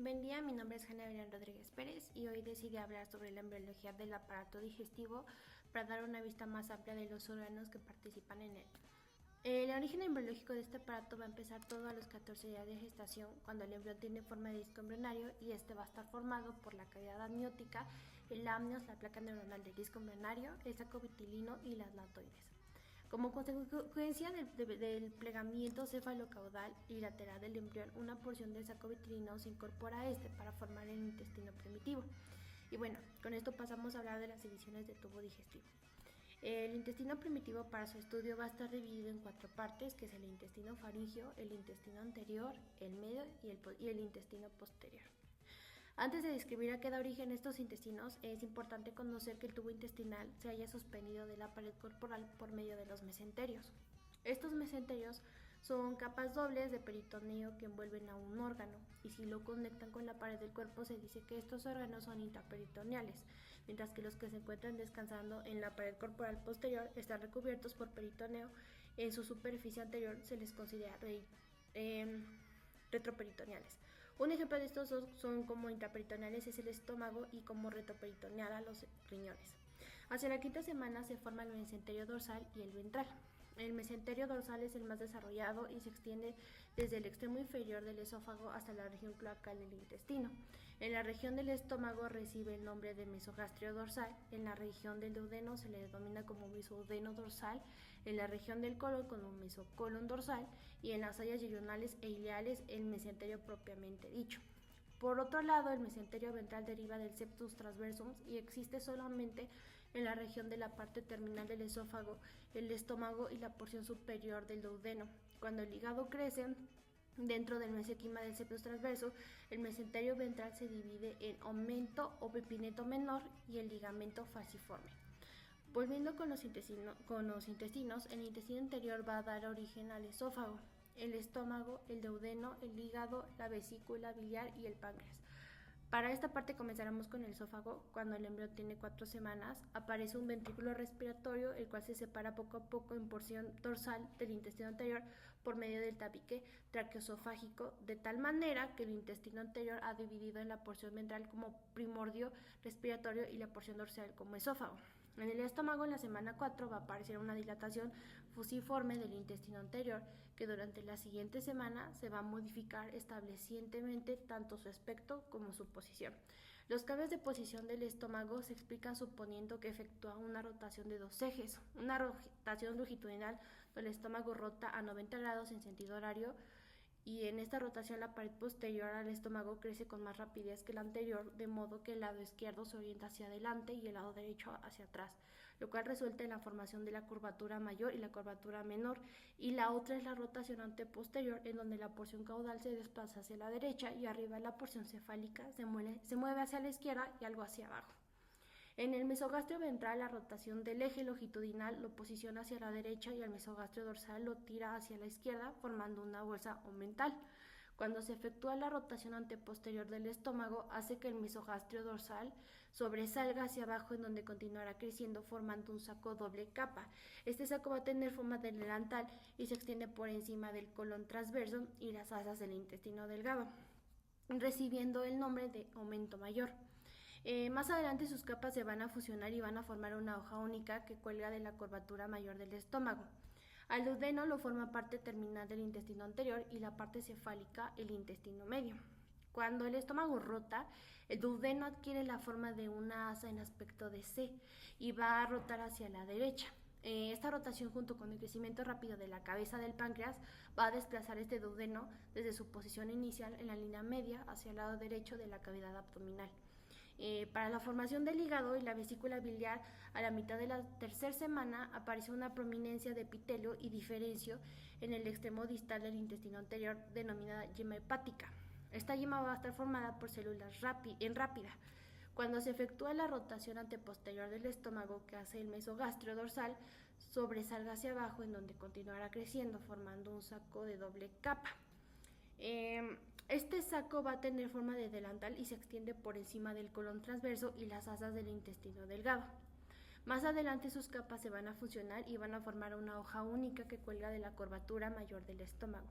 Buen día, mi nombre es Jana Belén Rodríguez Pérez y hoy decidí hablar sobre la embriología del aparato digestivo para dar una vista más amplia de los órganos que participan en él. El origen embriológico de este aparato va a empezar todo a los 14 días de gestación, cuando el embrión tiene forma de disco embrionario y este va a estar formado por la cavidad amniótica, el amnios, la placa neuronal del disco embrionario, el saco vitilino y las latoides. Como consecuencia del plegamiento cefalocaudal y lateral del embrión, una porción del saco vitrino se incorpora a este para formar el intestino primitivo. Y bueno, con esto pasamos a hablar de las divisiones del tubo digestivo. El intestino primitivo para su estudio va a estar dividido en 4 partes, que es el intestino faríngeo, el intestino anterior, el medio y el intestino posterior. Antes de describir a qué da origen estos intestinos, es importante conocer que el tubo intestinal se halla suspendido de la pared corporal por medio de los mesenterios. Estos mesenterios son capas dobles de peritoneo que envuelven a un órgano, y si lo conectan con la pared del cuerpo se dice que estos órganos son intraperitoneales, mientras que los que se encuentran descansando en la pared corporal posterior están recubiertos por peritoneo. En su superficie anterior se les considera retroperitoneales. Un ejemplo de estos son como intraperitoneales es el estómago y como retroperitoneal a los riñones. Hacia la quinta semana se forma el mesenterio dorsal y el ventral. El mesenterio dorsal es el más desarrollado y se extiende desde el extremo inferior del esófago hasta la región cloacal del intestino. En la región del estómago recibe el nombre de mesogastrio dorsal, en la región del duodeno se le denomina como mesoduodeno dorsal, en la región del colon como mesocolon dorsal y en las sayas yeyunales e ileales el mesenterio propiamente dicho. Por otro lado, el mesenterio ventral deriva del septus transversum y existe solamente en la región de la parte terminal del esófago, el estómago y la porción superior del duodeno. Cuando el hígado crece dentro del mesenquima del septus transverso, el mesenterio ventral se divide en omento o pepineto menor y el ligamento falciforme. Volviendo con los intestinos, el intestino interior va a dar origen al esófago, el estómago, el duodeno, el hígado, la vesícula biliar y el páncreas. Para esta parte comenzaremos con el esófago. Cuando el embrión tiene 4 semanas, aparece un ventrículo respiratorio, el cual se separa poco a poco en porción dorsal del intestino anterior por medio del tabique traqueoesofágico, de tal manera que el intestino anterior ha dividido en la porción ventral como primordio respiratorio y la porción dorsal como esófago. En el estómago, en la semana 4, va a aparecer una dilatación fusiforme del intestino anterior, que durante la siguiente semana se va a modificar establecientemente tanto su aspecto como su posición. Los cambios de posición del estómago se explican suponiendo que efectúa una rotación de 2 ejes, una rotación longitudinal donde el estómago rota a 90 grados en sentido horario, y en esta rotación la pared posterior al estómago crece con más rapidez que la anterior, de modo que el lado izquierdo se orienta hacia adelante y el lado derecho hacia atrás, lo cual resulta en la formación de la curvatura mayor y la curvatura menor, y la otra es la rotación anteposterior, en donde la porción caudal se desplaza hacia la derecha y arriba la porción cefálica se mueve hacia la izquierda y algo hacia abajo. En el mesogastrio ventral, la rotación del eje longitudinal lo posiciona hacia la derecha y el mesogastrio dorsal lo tira hacia la izquierda, formando una bolsa omental. Cuando se efectúa la rotación anteposterior del estómago, hace que el mesogastrio dorsal sobresalga hacia abajo, en donde continuará creciendo formando un saco doble capa. Este saco va a tener forma de delantal y se extiende por encima del colon transverso y las asas del intestino delgado, recibiendo el nombre de aumento mayor. Más adelante sus capas se van a fusionar y van a formar una hoja única que cuelga de la curvatura mayor del estómago. Al duodeno lo forma parte terminal del intestino anterior y la parte cefálica el intestino medio. Cuando el estómago rota, el duodeno adquiere la forma de una asa en aspecto de C y va a rotar hacia la derecha. Esta rotación, junto con el crecimiento rápido de la cabeza del páncreas, va a desplazar este duodeno desde su posición inicial en la línea media hacia el lado derecho de la cavidad abdominal. Para la formación del hígado y la vesícula biliar, a la mitad de la tercera semana aparece una prominencia de epitelio y diferencio en el extremo distal del intestino anterior, denominada yema hepática. Esta yema va a estar formada por células rápida. Cuando se efectúa la rotación anteposterior del estómago que hace el mesogastrio dorsal, sobresalga hacia abajo, en donde continuará creciendo formando un saco de doble capa. Este saco va a tener forma de delantal y se extiende por encima del colon transverso y las asas del intestino delgado. Más adelante sus capas se van a fusionar y van a formar una hoja única que cuelga de la curvatura mayor del estómago.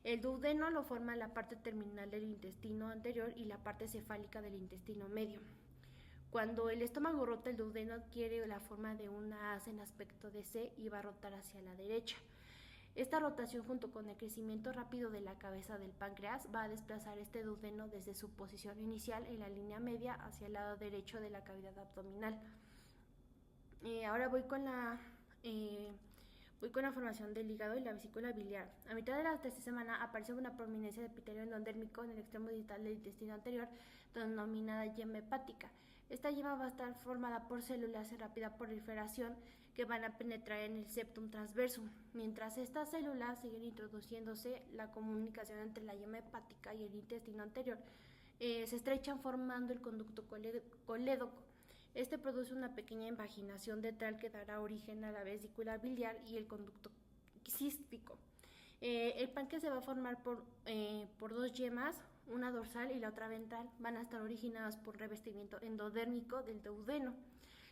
El duodeno lo forma la parte terminal del intestino anterior y la parte cefálica del intestino medio. Cuando el estómago rota, el duodeno adquiere la forma de una asa en aspecto de C y va a rotar hacia la derecha. Esta rotación, junto con el crecimiento rápido de la cabeza del páncreas, va a desplazar este duodeno desde su posición inicial en la línea media hacia el lado derecho de la cavidad abdominal. Ahora voy con la formación del hígado y la vesícula biliar. A mitad de la tercera semana aparece una prominencia de epitelio endodérmico en el extremo distal del intestino anterior, denominada yema hepática. Esta yema va a estar formada por células en rápida proliferación que van a penetrar en el septum transverso. Mientras estas células siguen introduciéndose, la comunicación entre la yema hepática y el intestino anterior se estrechan formando el conducto colédoco. Este produce una pequeña invaginación detral que dará origen a la vesícula biliar y el conducto cístico. El páncreas se va a formar por dos yemas, una dorsal y la otra ventral. Van a estar originadas por revestimiento endodérmico del duodeno.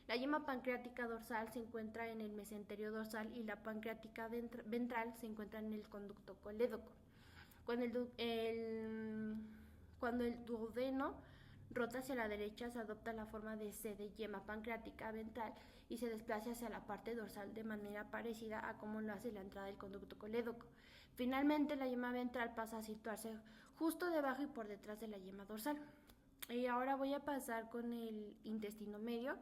La yema pancreática dorsal se encuentra en el mesenterio dorsal y la pancreática ventral se encuentra en el conducto colédoco. Cuando el duodeno rota hacia la derecha, se adopta la forma de C de yema pancreática ventral y se desplaza hacia la parte dorsal de manera parecida a como lo hace la entrada del conducto colédoco. Finalmente, la yema ventral pasa a situarse justo debajo y por detrás de la yema dorsal. Y ahora voy a pasar con el intestino medio.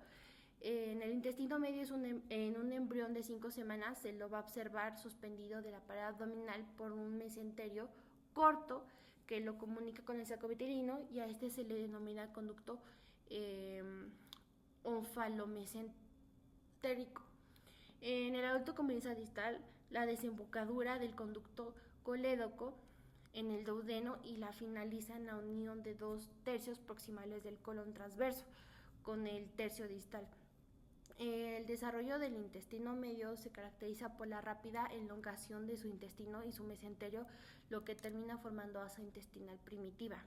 En el intestino medio en un embrión de 5 semanas se lo va a observar suspendido de la pared abdominal por un mesenterio corto que lo comunica con el saco vitelino, y a este se le denomina conducto onfalomesentérico. En el adulto comienza distal la desembocadura del conducto colédoco en el duodeno y la finaliza en la unión de 2 tercios proximales del colon transverso con el tercio distal. El desarrollo del intestino medio se caracteriza por la rápida elongación de su intestino y su mesenterio, lo que termina formando asa intestinal primitiva.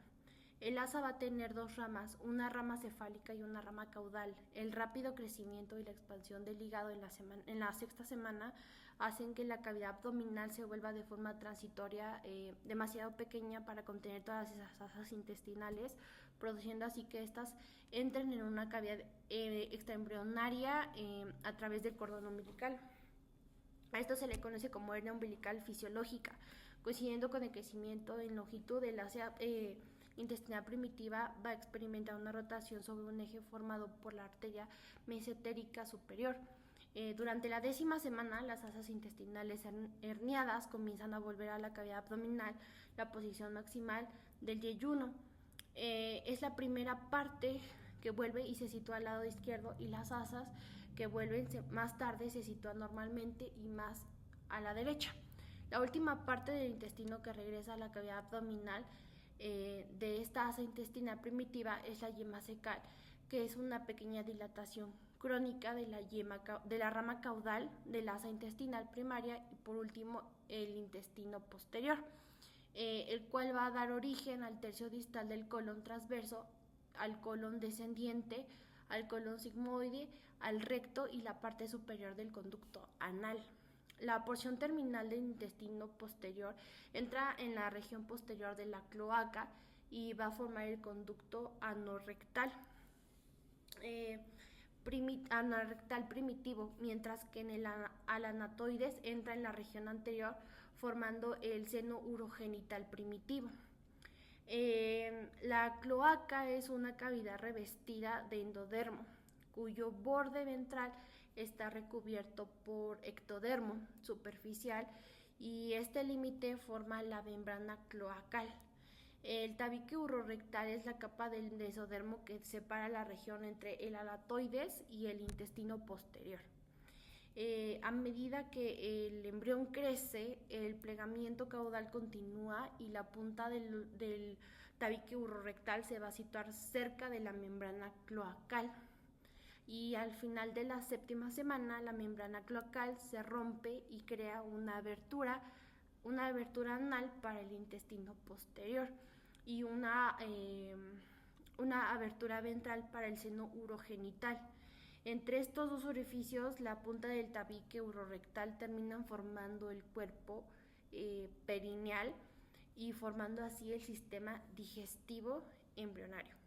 El asa va a tener 2 ramas, una rama cefálica y una rama caudal. El rápido crecimiento y la expansión del hígado en la sexta semana hacen que la cavidad abdominal se vuelva de forma transitoria demasiado pequeña para contener todas esas asas intestinales, produciendo así que estas entren en una cavidad extraembrionaria a través del cordón umbilical. A esto se le conoce como hernia umbilical fisiológica. Coincidiendo con el crecimiento en longitud del asa intestinal primitiva, va a experimentar una rotación sobre un eje formado por la arteria mesentérica superior. Durante la 10ª semana, las asas intestinales herniadas comienzan a volver a la cavidad abdominal, la posición maximal del yeyuno. Es la primera parte que vuelve y se sitúa al lado izquierdo, y las asas que vuelven más tarde se sitúan normalmente y más a la derecha. La última parte del intestino que regresa a la cavidad abdominal de esta asa intestinal primitiva es la yema cecal, que es una pequeña dilatación crónica de la rama caudal de la asa intestinal primaria, y por último el intestino posterior, el cual va a dar origen al tercio distal del colon transverso, al colon descendiente, al colon sigmoide, al recto y la parte superior del conducto anal. La porción terminal del intestino posterior entra en la región posterior de la cloaca y va a formar el conducto anorrectal primitivo, mientras que en el alanatoides entra en la región anterior formando el seno urogenital primitivo. La cloaca es una cavidad revestida de endodermo, cuyo borde ventral está recubierto por ectodermo superficial, y este límite forma la membrana cloacal. El tabique urorectal es la capa del mesodermo que separa la región entre el alatoides y el intestino posterior. A medida que el embrión crece, el plegamiento caudal continúa y la punta del tabique urorectal se va a situar cerca de la membrana cloacal. Y al final de la 7ª semana, la membrana cloacal se rompe y crea una abertura anal para el intestino posterior y una abertura ventral para el seno urogenital. Entre estos 2 orificios, la punta del tabique urorectal terminan formando el cuerpo perineal, y formando así el sistema digestivo embrionario.